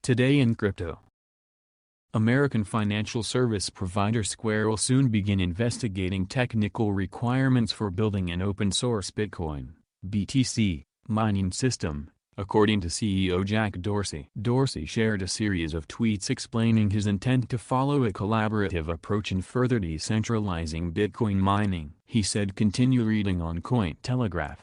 Today in crypto. American financial service provider Square will soon begin investigating technical requirements for building an open-source Bitcoin (BTC) mining system, according to CEO Jack Dorsey. Dorsey shared a series of tweets explaining his intent to follow a collaborative approach in further decentralizing Bitcoin mining. He said, "Continue reading on Cointelegraph."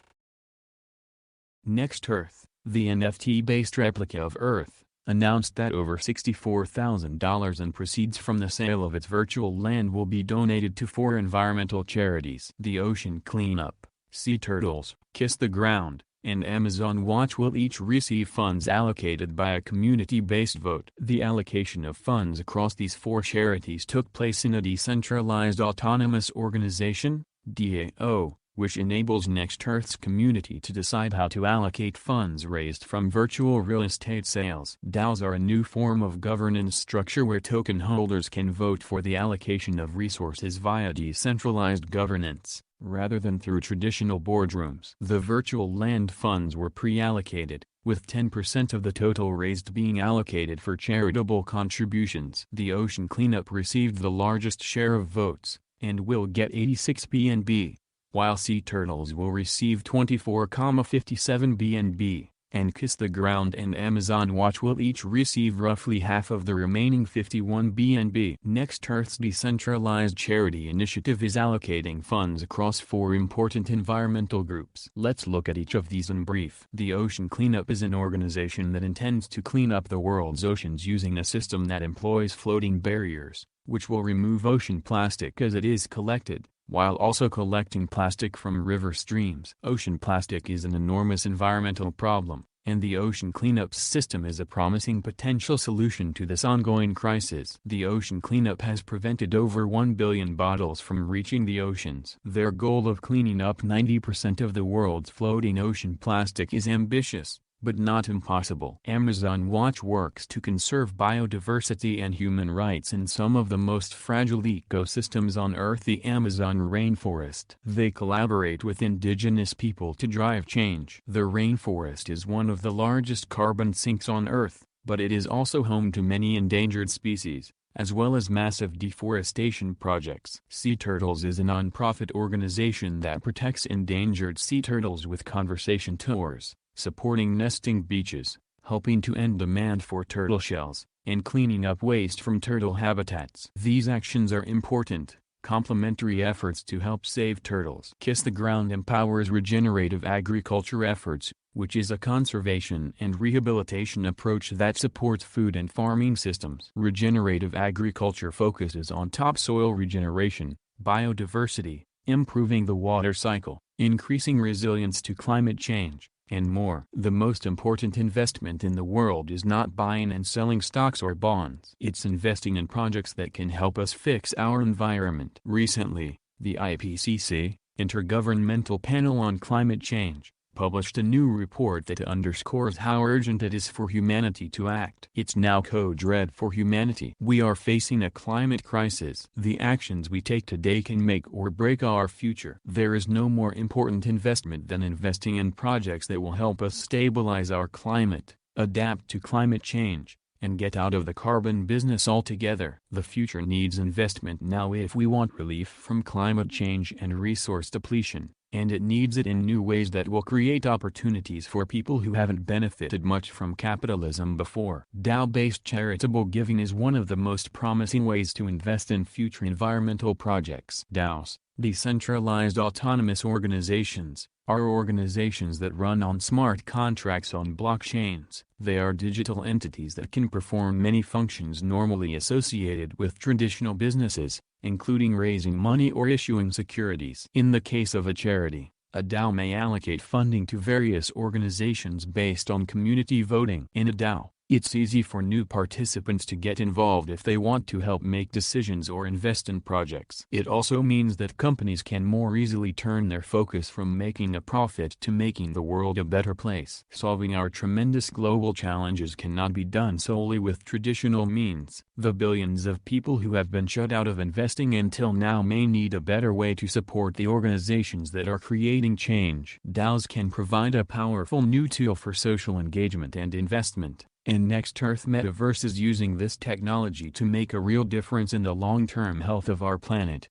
Next Earth, the NFT-based replica of Earth, announced that over $64,000 in proceeds from the sale of its virtual land will be donated to 4 environmental charities. The Ocean Cleanup, Sea Turtles, Kiss the Ground, and Amazon Watch will each receive funds allocated by a community-based vote. The allocation of funds across these 4 charities took place in a decentralized autonomous organization, DAO, which enables Next Earth's community to decide how to allocate funds raised from virtual real estate sales. DAOs are a new form of governance structure where token holders can vote for the allocation of resources via decentralized governance, rather than through traditional boardrooms. The virtual land funds were pre-allocated, with 10% of the total raised being allocated for charitable contributions. The Ocean Cleanup received the largest share of votes, and will get 86 BNB. While Sea Turtles will receive 24,57 BNB, and Kiss the Ground and Amazon Watch will each receive roughly half of the remaining 51 BNB. Next Earth's decentralized charity initiative is allocating funds across 4 important environmental groups. Let's look at each of these in brief. The Ocean Cleanup is an organization that intends to clean up the world's oceans using a system that employs floating barriers, which will remove ocean plastic as it is collected, while also collecting plastic from river streams. Ocean plastic is an enormous environmental problem, and the Ocean Cleanup system is a promising potential solution to this ongoing crisis. The Ocean Cleanup has prevented over 1 billion bottles from reaching the oceans. Their goal of cleaning up 90% of the world's floating ocean plastic is ambitious, but not impossible. Amazon Watch works to conserve biodiversity and human rights in some of the most fragile ecosystems on Earth, the Amazon rainforest. They collaborate with indigenous people to drive change. The rainforest is one of the largest carbon sinks on Earth, but it is also home to many endangered species, as well as massive deforestation projects. Sea Turtles is a non-profit organization that protects endangered sea turtles with conservation tours, supporting nesting beaches, helping to end demand for turtle shells, and cleaning up waste from turtle habitats. These actions are important, complementary efforts to help save turtles. Kiss the Ground empowers regenerative agriculture efforts, which is a conservation and rehabilitation approach that supports food and farming systems. Regenerative agriculture focuses on topsoil regeneration, biodiversity, improving the water cycle, increasing resilience to climate change, and more. The most important investment in the world is not buying and selling stocks or bonds. It's investing in projects that can help us fix our environment. Recently, the IPCC, Intergovernmental Panel on Climate Change, published a new report that underscores how urgent it is for humanity to act. It's now code red for humanity. We are facing a climate crisis. The actions we take today can make or break our future. There is no more important investment than investing in projects that will help us stabilize our climate, adapt to climate change, and get out of the carbon business altogether. The future needs investment now if we want relief from climate change and resource depletion, and it needs it in new ways that will create opportunities for people who haven't benefited much from capitalism before. DAO-based charitable giving is one of the most promising ways to invest in future environmental projects. DAOs, decentralized autonomous organizations, are organizations that run on smart contracts on blockchains. They are digital entities that can perform many functions normally associated with traditional businesses, including raising money or issuing securities. In the case of a charity, a DAO may allocate funding to various organizations based on community voting. In a DAO, it's easy for new participants to get involved if they want to help make decisions or invest in projects. It also means that companies can more easily turn their focus from making a profit to making the world a better place. Solving our tremendous global challenges cannot be done solely with traditional means. The billions of people who have been shut out of investing until now may need a better way to support the organizations that are creating change. DAOs can provide a powerful new tool for social engagement and investment. And Next Earth Metaverse is using this technology to make a real difference in the long-term health of our planet.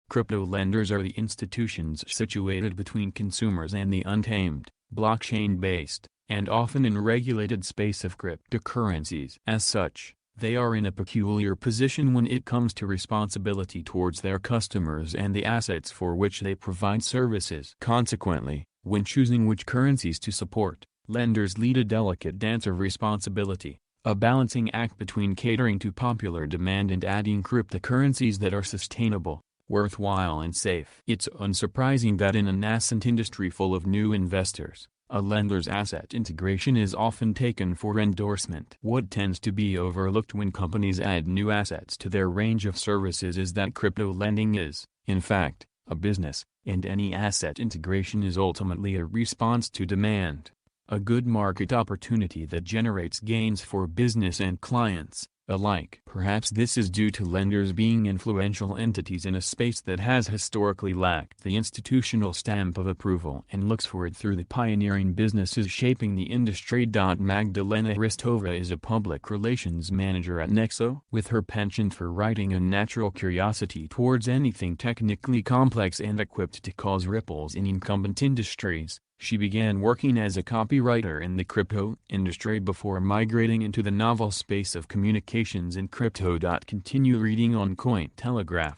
Crypto lenders are the institutions situated between consumers and the untamed, blockchain-based, and often unregulated space of cryptocurrencies. As such, they are in a peculiar position when it comes to responsibility towards their customers and the assets for which they provide services. Consequently, when choosing which currencies to support, lenders lead a delicate dance of responsibility, a balancing act between catering to popular demand and adding cryptocurrencies that are sustainable, worthwhile and safe. It's unsurprising that in a nascent industry full of new investors, a lender's asset integration is often taken for endorsement. What tends to be overlooked when companies add new assets to their range of services is that crypto lending is, in fact, a business, and any asset integration is ultimately a response to demand, a good market opportunity that generates gains for business and clients alike. Perhaps this is due to lenders being influential entities in a space that has historically lacked the institutional stamp of approval and looks for it through the pioneering businesses shaping the industry. Magdalena Hristova is a public relations manager at Nexo. With her penchant for writing a natural curiosity towards anything technically complex and equipped to cause ripples in incumbent industries, she began working as a copywriter in the crypto industry before migrating into the novel space of communications in crypto. Continue reading on Cointelegraph.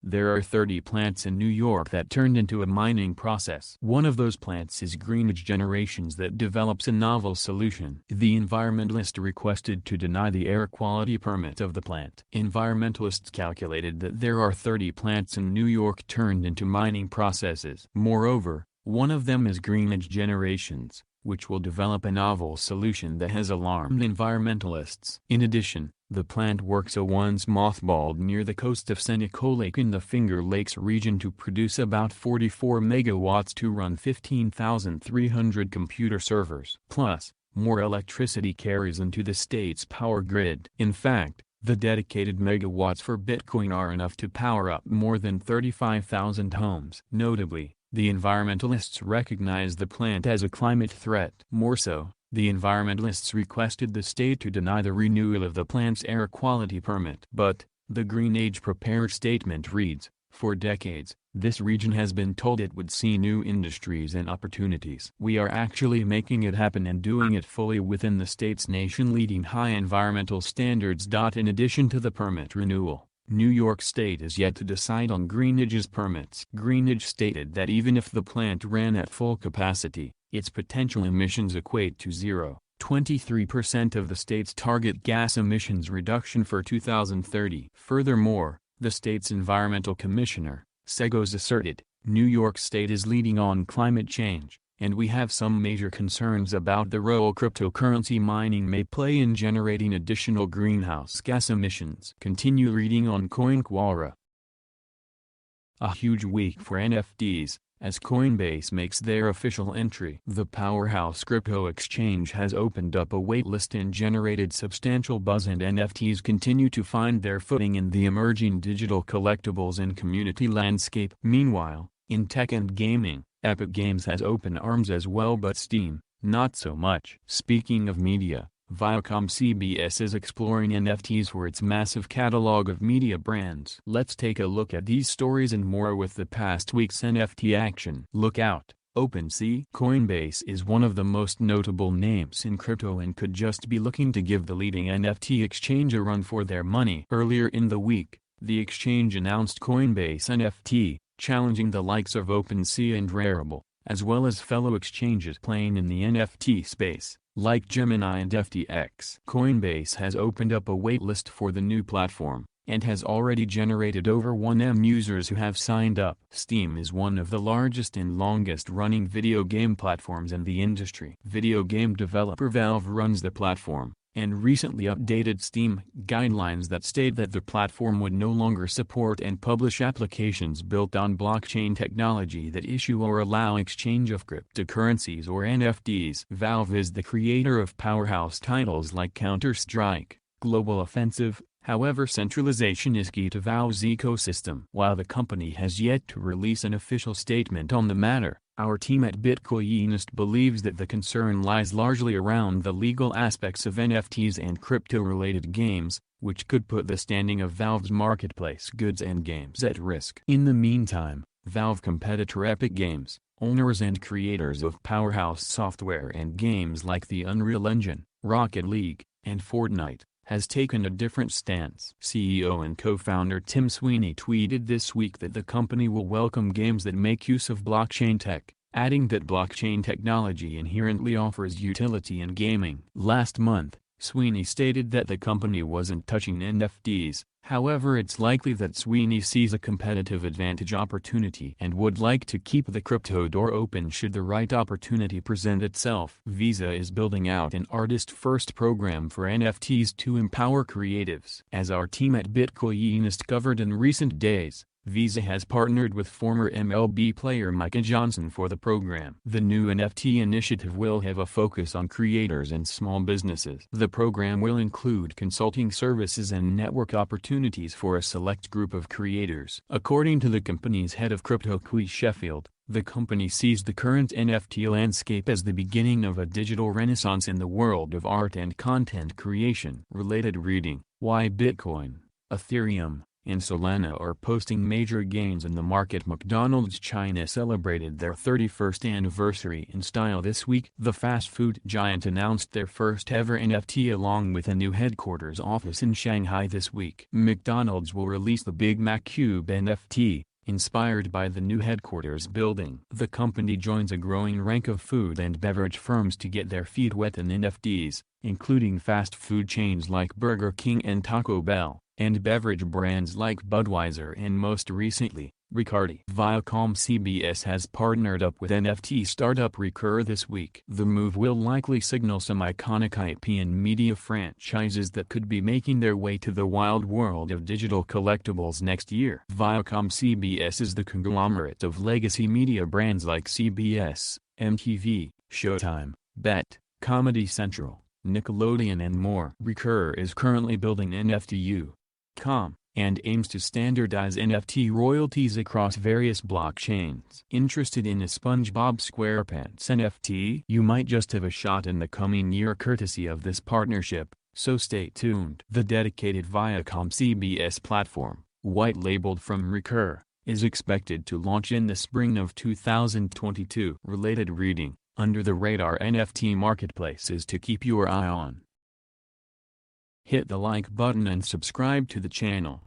There are 30 plants in New York that turned into a mining process. One of those plants is Greenidge Generations that develops a novel solution. The environmentalist requested to deny the air quality permit of the plant. Environmentalists calculated that there are 30 plants in New York turned into mining processes. Moreover, one of them is Greenidge Generations, which will develop a novel solution that has alarmed environmentalists. In addition, the plant works once mothballed near the coast of Seneca Lake in the Finger Lakes region to produce about 44 megawatts to run 15,300 computer servers. Plus, more electricity carries into the state's power grid. In fact, the dedicated megawatts for Bitcoin are enough to power up more than 35,000 homes. Notably, the environmentalists recognize the plant as a climate threat. More so, the environmentalists requested the state to deny the renewal of the plant's air quality permit. But, the Greenidge prepared statement reads, "For decades, this region has been told it would see new industries and opportunities. We are actually making it happen and doing it fully within the state's nation-leading high environmental standards." In addition to the permit renewal, New York State is yet to decide on Greenidge's permits. Greenidge stated that even if the plant ran at full capacity, its potential emissions equate to 0.23% of the state's target gas emissions reduction for 2030. Furthermore, the state's environmental commissioner, Segos, asserted, "New York State is leading on climate change, and we have some major concerns about the role cryptocurrency mining may play in generating additional greenhouse gas emissions." Continue reading on Coinquara. A huge week for NFTs, as Coinbase makes their official entry. The powerhouse crypto exchange has opened up a waitlist and generated substantial buzz, and NFTs continue to find their footing in the emerging digital collectibles and community landscape. Meanwhile, in tech and gaming, Epic Games has open arms as well, but Steam, not so much. Speaking of media, Viacom CBS is exploring NFTs for its massive catalog of media brands. Let's take a look at these stories and more with the past week's NFT action. Look out, OpenSea. Coinbase is one of the most notable names in crypto and could just be looking to give the leading NFT exchange a run for their money. Earlier in the week, the exchange announced Coinbase NFT, challenging the likes of OpenSea and Rarible, as well as fellow exchanges playing in the NFT space, like Gemini and FTX. Coinbase has opened up a waitlist for the new platform, and has already generated over 1 million users who have signed up. Steam is one of the largest and longest-running video game platforms in the industry. Video game developer Valve runs the platform, and recently updated Steam guidelines that state that the platform would no longer support and publish applications built on blockchain technology that issue or allow exchange of cryptocurrencies or NFTs. Valve is the creator of powerhouse titles like Counter-Strike, Global Offensive. However, centralization is key to Valve's ecosystem. While the company has yet to release an official statement on the matter, Our team at Bitcoinist believes that the concern lies largely around the legal aspects of NFTs and crypto-related games, which could put the standing of Valve's marketplace goods and games at risk. In the meantime, Valve competitor Epic Games, owners and creators of powerhouse software and games like the Unreal Engine, Rocket League, and Fortnite, has taken a different stance. CEO and co-founder Tim Sweeney tweeted this week that the company will welcome games that make use of blockchain tech, adding that blockchain technology inherently offers utility in gaming. Last month, Sweeney stated that the company wasn't touching NFTs, however it's likely that Sweeney sees a competitive advantage opportunity and would like to keep the crypto door open should the right opportunity present itself. Visa is building out an artist-first program for NFTs to empower creatives. As our team at Bitcoinist covered in recent days, Visa has partnered with former MLB player Micah Johnson for the program. The new NFT initiative will have a focus on creators and small businesses. The program will include consulting services and network opportunities for a select group of creators. According to the company's head of crypto Quy Sheffield, the company sees the current NFT landscape as the beginning of a digital renaissance in the world of art and content creation. Related reading: Why Bitcoin, Ethereum, and Solana are posting major gains in the market. McDonald's China celebrated their 31st anniversary in style this week. The fast food giant announced their first ever NFT along with a new headquarters office in Shanghai this week. McDonald's will release the Big Mac Cube NFT, inspired by the new headquarters building. The company joins a growing rank of food and beverage firms to get their feet wet in NFTs, including fast food chains like Burger King and Taco Bell, and beverage brands like Budweiser and most recently, Bacardi. Viacom CBS has partnered up with NFT startup Recur this week. The move will likely signal some iconic IP and media franchises that could be making their way to the wild world of digital collectibles next year. Viacom CBS is the conglomerate of legacy media brands like CBS, MTV, Showtime, BET, Comedy Central, Nickelodeon and more. Recur is currently building NFT.com, and aims to standardize NFT royalties across various blockchains. Interested in a SpongeBob SquarePants NFT? You might just have a shot in the coming year courtesy of this partnership, so stay tuned. The dedicated Viacom CBS platform, white-labeled from Recur, is expected to launch in the spring of 2022. Related reading: Under the radar NFT marketplaces to keep your eye on. Hit the like button and subscribe to the channel.